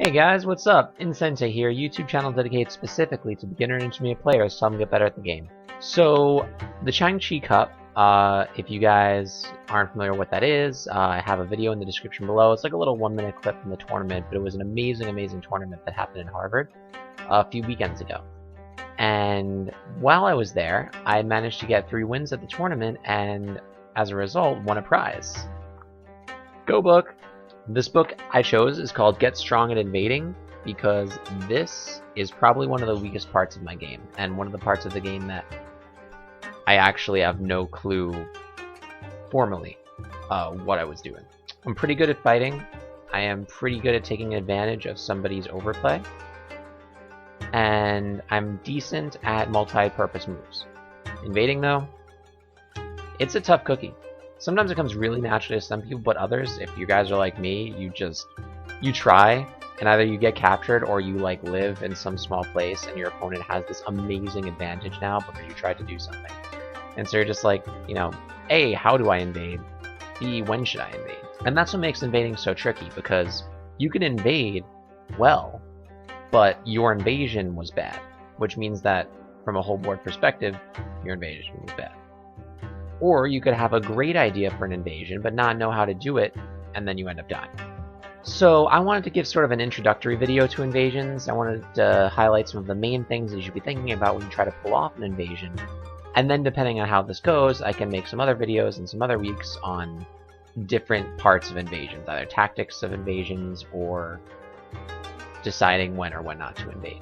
Hey guys, what's up? Sente here, YouTube channel dedicated specifically to beginner and intermediate players to help them get better at the game. So, the Chang Qi Cup, if you guys aren't familiar with what that is, I have a video in the description below. It's like a little 1-minute clip from the tournament, but it was an amazing tournament that happened in Harvard a few weekends ago. And while I was there, I managed to get 3 wins at the tournament, and as a result, won a prize. Go book! This book I chose is called Get Strong at Invading, because this is probably one of the weakest parts of my game, and one of the parts of the game that I actually have no clue formally what I was doing. I'm pretty good at fighting. I am pretty good at taking advantage of somebody's overplay. And I'm decent at multi-purpose moves. Invading, though, it's a tough cookie. Sometimes it comes really naturally to some people, but others, if you guys are like me, you try, and either you get captured or you like live in some small place and your opponent has this amazing advantage now because you tried to do something. And so you're just like, you know, A, how do I invade? B, when should I invade? And that's what makes invading so tricky, because you can invade well, but your invasion was bad, which means that from a whole board perspective, your invasion was bad. Or you could have a great idea for an invasion, but not know how to do it, and then you end up dying. So I wanted to give sort of an introductory video to invasions. I wanted to highlight some of the main things that you should be thinking about when you try to pull off an invasion. And then depending on how this goes, I can make some other videos in some other weeks on different parts of invasions, either tactics of invasions or deciding when or when not to invade.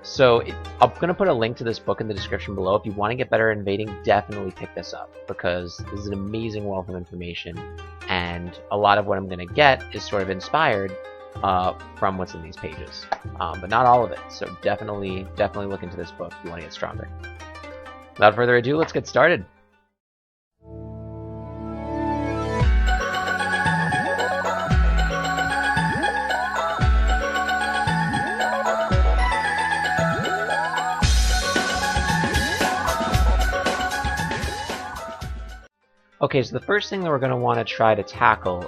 So I'm going to put a link to this book in the description below. If you want to get better at invading, definitely pick this up, because this is an amazing wealth of information, and a lot of what I'm going to get is sort of inspired from what's in these pages, but not all of it. So definitely look into this book if you want to get stronger. Without further ado, let's get started. Okay, so the first thing that we're going to want to try to tackle,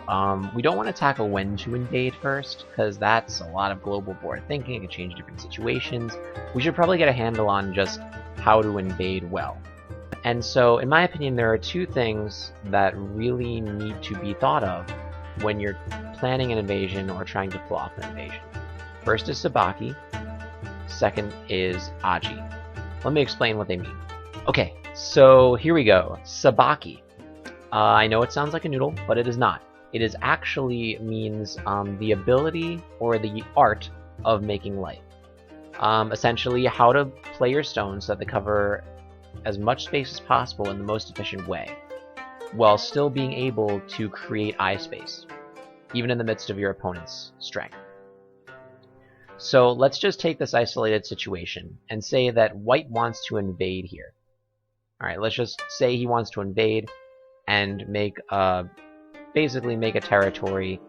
we don't want to tackle when to invade first, because that's a lot of global board thinking. It can change different situations. We should probably get a handle on just how to invade well. And so, in my opinion, there are 2 things that really need to be thought of when you're planning an invasion or trying to pull off an invasion. First is sabaki, second is aji. Let me explain what they mean. Okay, so here we go. Sabaki. I know it sounds like a noodle, but it is not. It is actually means the ability or the art of making light. Essentially, how to play your stones so that they cover as much space as possible in the most efficient way, while still being able to create eye space, even in the midst of your opponent's strength. So let's just take this isolated situation and say that white wants to invade here. Alright, let's just say he wants to invade and make basically make a territory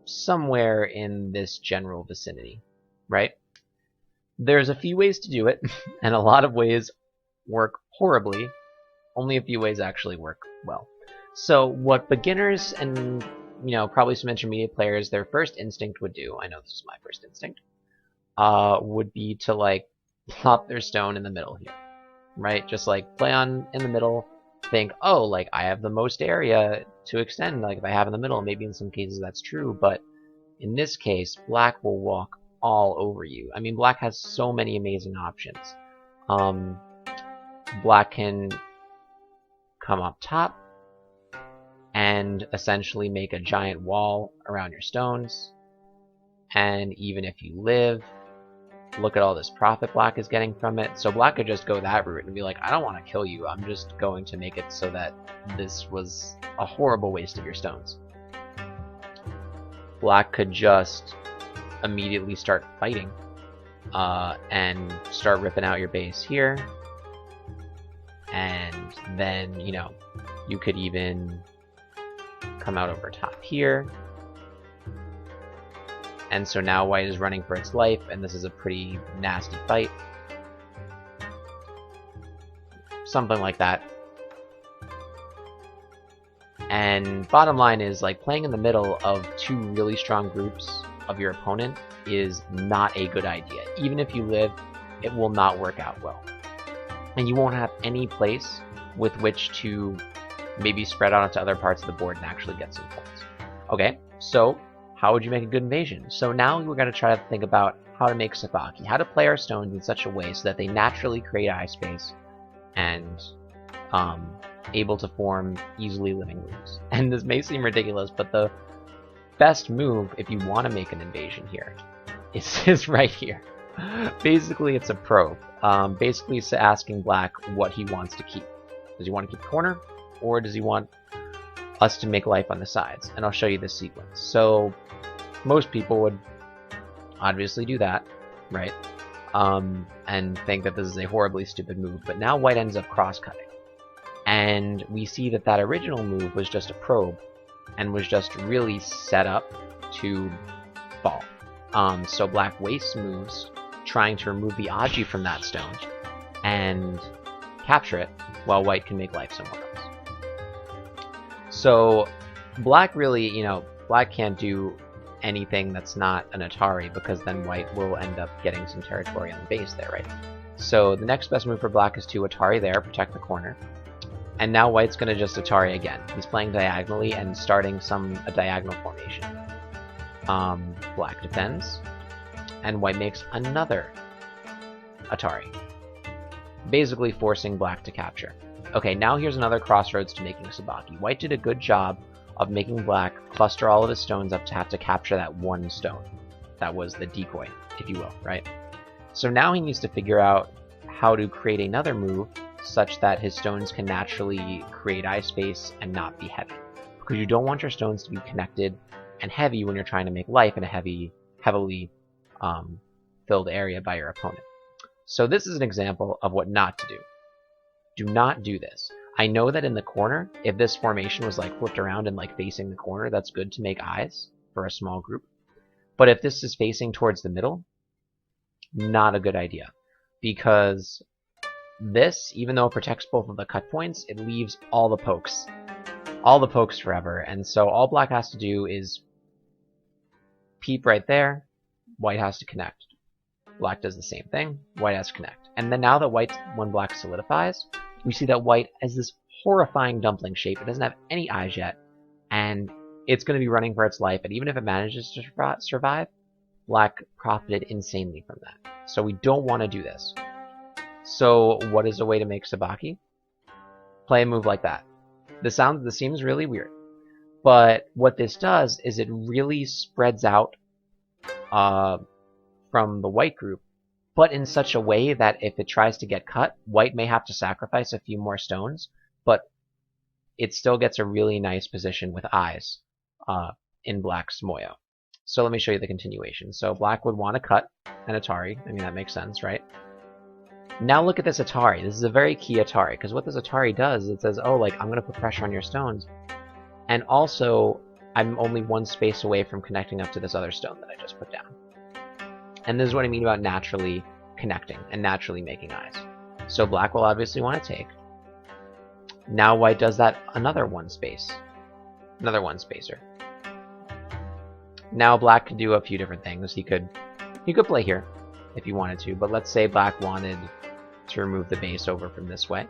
somewhere in this general vicinity, right? There's a few ways to do it, and a lot of ways work horribly. Only a few ways actually work well. So what beginners and, you know, probably some intermediate players, their first instinct would do, I know this is my first instinct, would be to like plop their stone in the middle here, right? Just like play on in the middle. Think, oh, like I have the most area to extend, like if I have in the middle. Maybe in some cases that's true, but in this case, black will walk all over you. I mean, black has so many amazing options. Black can come up top and essentially make a giant wall around your stones, and even if you live, look at all this profit black is getting from it. So black could just go that route and be like, I don't want to kill you, I'm just going to make it so that this was a horrible waste of your stones. Black could just immediately start fighting and start ripping out your base here, and then, you know, you could even come out over top here. And so now white is running for its life, and this is a pretty nasty fight. Something like that. And bottom line is, like, playing in the middle of two really strong groups of your opponent is not a good idea. Even if you live, it will not work out well. And you won't have any place with which to maybe spread out onto other parts of the board and actually get some points. Okay, so how would you make a good invasion? So now we're going to try to think about how to make sabaki, how to play our stones in such a way so that they naturally create eye space and able to form easily living moves. And this may seem ridiculous, but the best move if you want to make an invasion here is right here. Basically, it's a probe. Basically, it's asking black what he wants to keep. Does he want to keep the corner, or does he want us to make life on the sides? And I'll show you this sequence. So most people would obviously do that, right? And think that this is a horribly stupid move, but now white ends up cross-cutting. And we see that that original move was just a probe and was just really set up to fall. So black wastes moves trying to remove the Aji from that stone and capture it while white can make life somewhere else. So black really, black can't do anything that's not an Atari because then white will end up getting some territory on the base there, right? So the next best move for black is to Atari there, protect the corner. And now white's going to just Atari again. He's playing diagonally and starting a diagonal formation. Black defends, and white makes another Atari, basically forcing black to capture. Okay, now here's another crossroads to making sabaki. White did a good job of making black cluster all of his stones up to have to capture that one stone. That was the decoy, if you will, right? So now he needs to figure out how to create another move such that his stones can naturally create eye space and not be heavy. Because you don't want your stones to be connected and heavy when you're trying to make life in a heavily filled area by your opponent. So this is an example of what not to do. Do not do this. I know that in the corner, if this formation was like flipped around and like facing the corner, that's good to make eyes for a small group. But if this is facing towards the middle, not a good idea. Because this, even though it protects both of the cut points, it leaves all the pokes forever. And so all black has to do is peep right there, white has to connect. Black does the same thing, white has to connect. And then now that when black solidifies, we see that white has this horrifying dumpling shape. It doesn't have any eyes yet, and it's going to be running for its life. And even if it manages to survive, black profited insanely from that. So we don't want to do this. So what is a way to make sabaki? Play a move like that. This seems really weird, but what this does is it really spreads out from the white group, but in such a way that if it tries to get cut, white may have to sacrifice a few more stones, but it still gets a really nice position with eyes in black's moyo. So let me show you the continuation. So black would want to cut an Atari. I mean, that makes sense, right? Now look at this Atari. This is a very key Atari, because what this Atari does is it says, oh, like, I'm going to put pressure on your stones, and also I'm only one space away from connecting up to this other stone that I just put down. And this is what I mean about naturally connecting and naturally making eyes. So black will obviously want to take. Now white does that another one spacer. Now black can do a few different things. He could play here if he wanted to, but let's say black wanted to remove the base over from this way.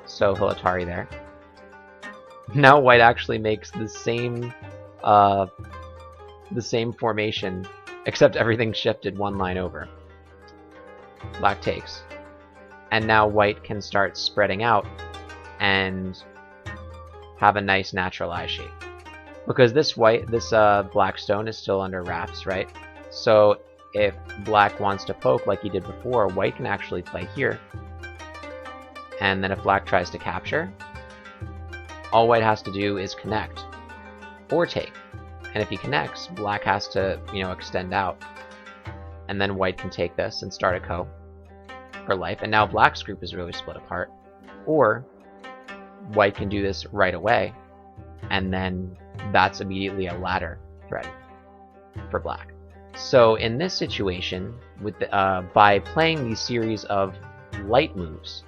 So he'll Atari there. Now white actually makes the same formation, except everything shifted one line over. Black takes. And now white can start spreading out and have a nice natural eye shape. Because this black stone is still under wraps, right? So if black wants to poke like he did before, white can actually play here. And then if black tries to capture, all white has to do is connect or take. And if he connects, black has to, extend out. And then white can take this and start a ko for life. And now black's group is really split apart. Or white can do this right away, and then that's immediately a ladder threat for black. So in this situation, by playing these series of light moves,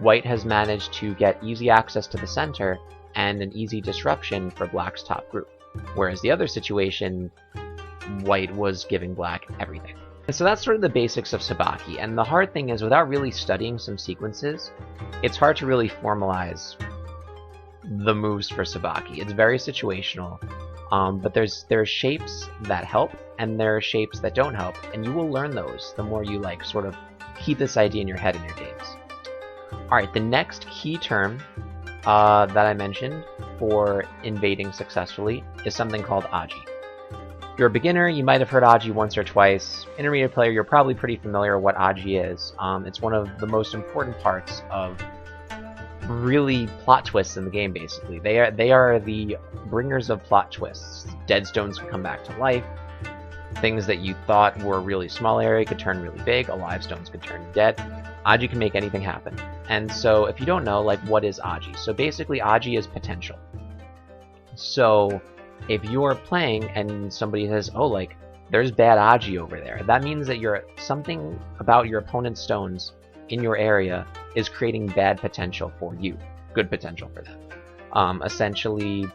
white has managed to get easy access to the center and an easy disruption for black's top group. Whereas the other situation, white was giving black everything. And so that's sort of the basics of Sabaki, and the hard thing is, without really studying some sequences, it's hard to really formalize the moves for Sabaki. It's very situational, but there's shapes that help, and there are shapes that don't help, and you will learn those the more you like sort of keep this idea in your head in your games. Alright, the next key term that I mentioned for invading successfully is something called Aji. If you're a beginner, you might have heard Aji once or twice. Intermediate player, you're probably pretty familiar with what Aji is. It's one of the most important parts of really plot twists in the game, basically. They are the bringers of plot twists. Dead stones can come back to life. Things that you thought were a really small area could turn really big. Alive stones could turn dead. Aji can make anything happen. And so if you don't know, like, what is Aji? So basically, Aji is potential. So if you're playing and somebody says, oh, like, there's bad Aji over there, that means that something about your opponent's stones in your area is creating bad potential for you, good potential for them. Essentially,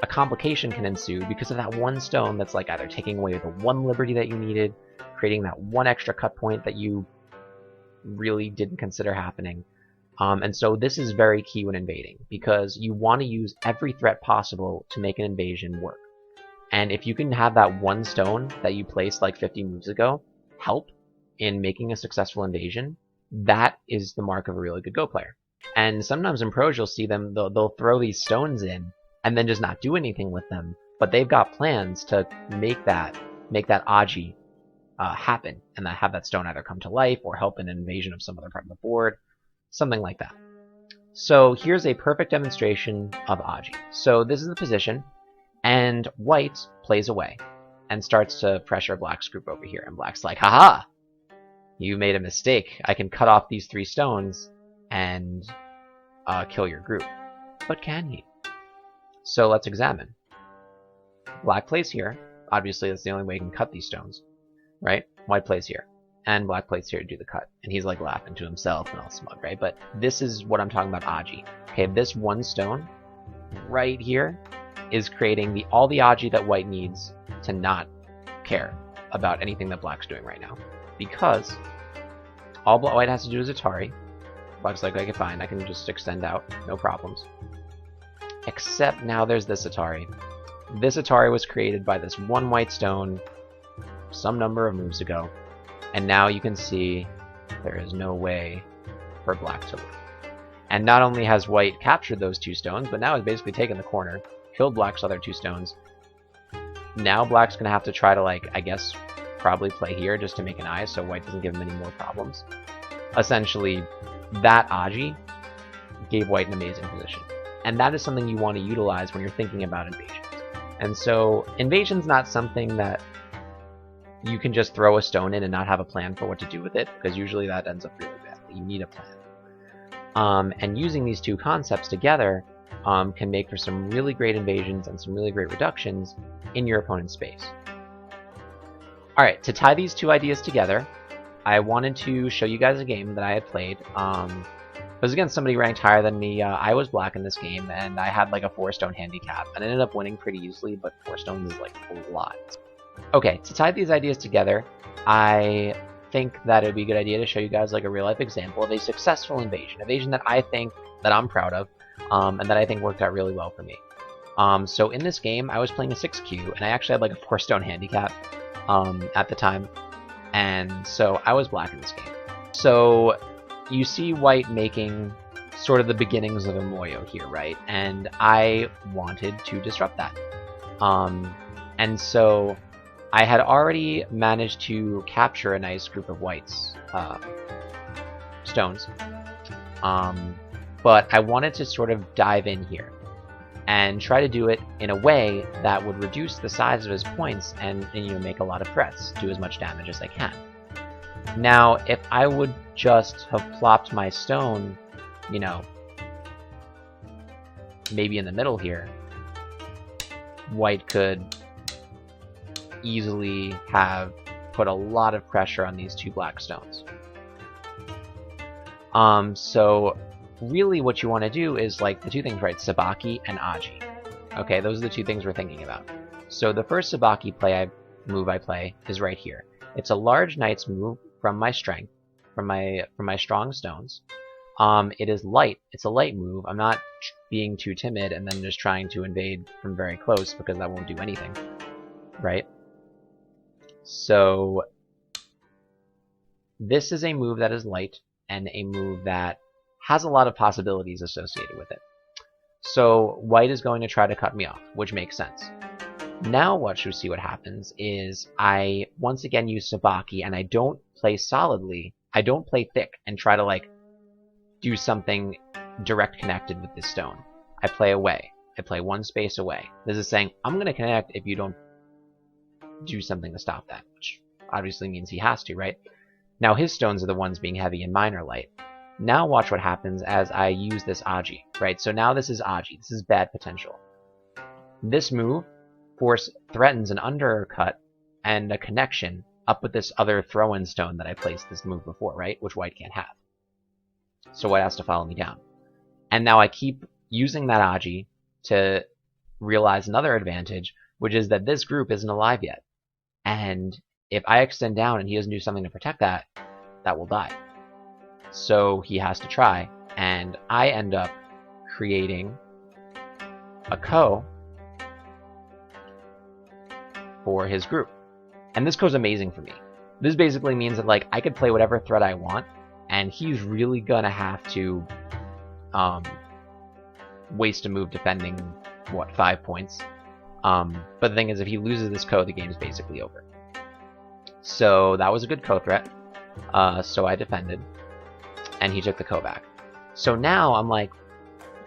a complication can ensue because of that one stone that's like either taking away the one liberty that you needed, creating that one extra cut point that you really didn't consider happening. And so this is very key when invading, because you want to use every threat possible to make an invasion work. And if you can have that one stone that you placed like 50 moves ago help in making a successful invasion, that is the mark of a really good Go player. And sometimes in pros you'll see them, they'll throw these stones in and then just not do anything with them, but they've got plans to make that Aji happen, and have that stone either come to life or help in an invasion of some other part of the board, something like that. So here's a perfect demonstration of Aji. So this is the position, and white plays away and starts to pressure black's group over here, and black's like, haha! You made a mistake. I can cut off these 3 stones and kill your group. But can he? So let's examine. Black plays here. Obviously, that's the only way you can cut these stones, right? White plays here. And black plays here to do the cut. And he's like laughing to himself and all smug, right? But this is what I'm talking about, Aji. Okay, this one stone right here is creating all the Aji that white needs to not care about anything that black's doing right now. Because all white has to do is Atari. Black's like, okay, fine, I can just extend out, no problems. Except now there's this Atari. This Atari was created by this one white stone some number of moves ago, and now you can see there is no way for black to live. And not only has white captured those 2 stones, but now has basically taken the corner, killed black's other 2 stones. Now black's gonna have to try to, like, I guess, probably play here just to make an eye so white doesn't give him any more problems. Essentially, that Aji gave white an amazing position. And that is something you want to utilize when you're thinking about invasions. And so, invasion's not something that you can just throw a stone in and not have a plan for what to do with it, because usually that ends up really badly. You need a plan. And using these 2 concepts together can make for some really great invasions and some really great reductions in your opponent's space. Alright, to tie these 2 ideas together, I wanted to show you guys a game that I had played. It was against somebody ranked higher than me. I was black in this game, and I had like a 4-stone handicap. And I ended up winning pretty easily, but 4 stones is like a lot. Okay, to tie these ideas together, I think that it would be a good idea to show you guys like a real-life example of a successful invasion. Invasion that I think that I'm proud of, and that I think worked out really well for me. So in this game, I was playing a 6Q, and I actually had like a 4-stone handicap at the time. And so I was black in this game. So you see white making sort of the beginnings of a Moyo here, right? And I wanted to disrupt that. And so I had already managed to capture a nice group of whites stones. But I wanted to sort of dive in here and try to do it in a way that would reduce the size of his points and make a lot of threats, do as much damage as I can. Now, if I would just have plopped my stone, maybe in the middle here, white could easily have put a lot of pressure on these 2 black stones. So really what you want to do is like the 2 things, right? Sabaki and Aji. Okay, those are the 2 things we're thinking about. So the first Sabaki play I move I play is right here. It's a large knight's move from my strength, from my strong stones. It is light. It's a light move. I'm not being too timid and then just trying to invade from very close because that won't do anything, right? So this is a move that is light and a move that has a lot of possibilities associated with it. So white is going to try to cut me off, which makes sense. Now what you see what happens is I once again use Sabaki, and I don't play solidly. I don't play thick and try to like do something direct connected with this stone. I play away. I play one space away. This is saying I'm going to connect if you don't do something to stop that, which obviously means he has to, right? Now his stones are the ones being heavy and mine are light. Now watch what happens as I use this Aji, right? So now this is Aji. This is bad potential. This move threatens an undercut and a connection up with this other throw-in stone that I placed this move before, right? Which white can't have. So white has to follow me down. And now I keep using that Aji to realize another advantage, which is that this group isn't alive yet. And if I extend down and he doesn't do something to protect that, that will die. So he has to try, and I end up creating a Ko for his group. And this Ko's amazing for me. This basically means that like I could play whatever threat I want, and he's really gonna have to waste a move defending, what, 5 points. But the thing is, if he loses this Ko, the game's basically over. So that was a good Ko threat. So I defended, and he took the Ko back. So now I'm like,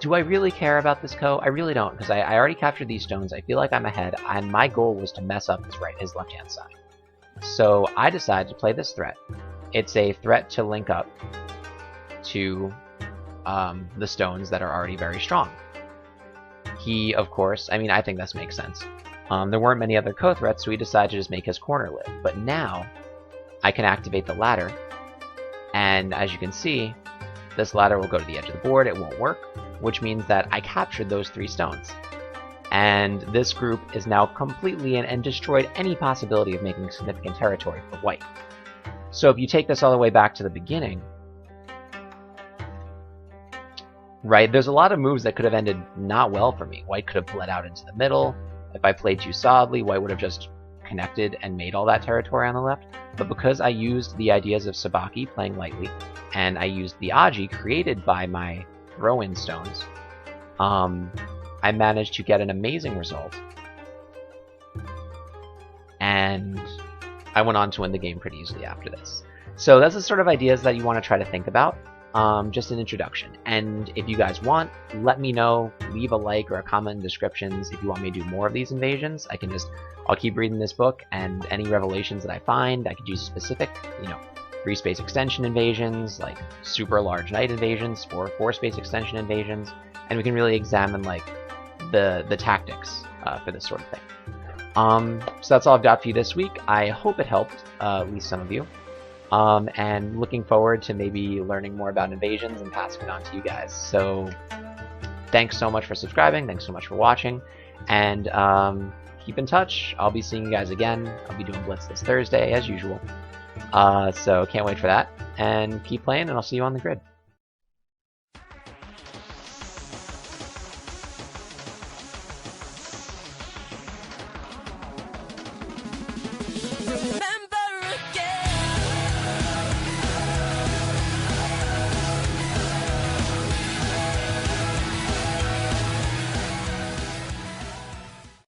do I really care about this Ko? I really don't, because I already captured these stones. I feel like I'm ahead, and my goal was to mess up his left-hand side. So I decided to play this threat. It's a threat to link up to the stones that are already very strong. He, of course, I mean, I think this makes sense. There weren't many other Ko threats, so he decided to just make his corner live. But now, I can activate the ladder, and as you can see, this ladder will go to the edge of the board, it won't work, which means that I captured those 3 stones. And this group is now completely and destroyed any possibility of making significant territory for white. So if you take this all the way back to the beginning, right, there's a lot of moves that could have ended not well for me. White could have bled out into the middle. If I played too solidly, white would have just connected and made all that territory on the left. But because I used the ideas of Sabaki, playing lightly, and I used the Aji created by my throw-in stones, I managed to get an amazing result. And I went on to win the game pretty easily after this. So that's the sort of ideas that you want to try to think about. Just an introduction. And if you guys want, let me know. Leave a like or a comment in descriptions if you want me to do more of these invasions. I'll keep reading this book, and any revelations that I find, I could do specific, free space extension invasions, like super large night invasions, or 4-space extension invasions, and we can really examine like the tactics for this sort of thing. So that's all I've got for you this week. I hope it helped at least some of you. And looking forward to maybe learning more about invasions and passing it on to you guys. So thanks so much for subscribing, thanks so much for watching, and keep in touch. I'll be seeing you guys again. I'll be doing Blitz this Thursday as usual. So can't wait for that, and keep playing, and I'll see you on the grid.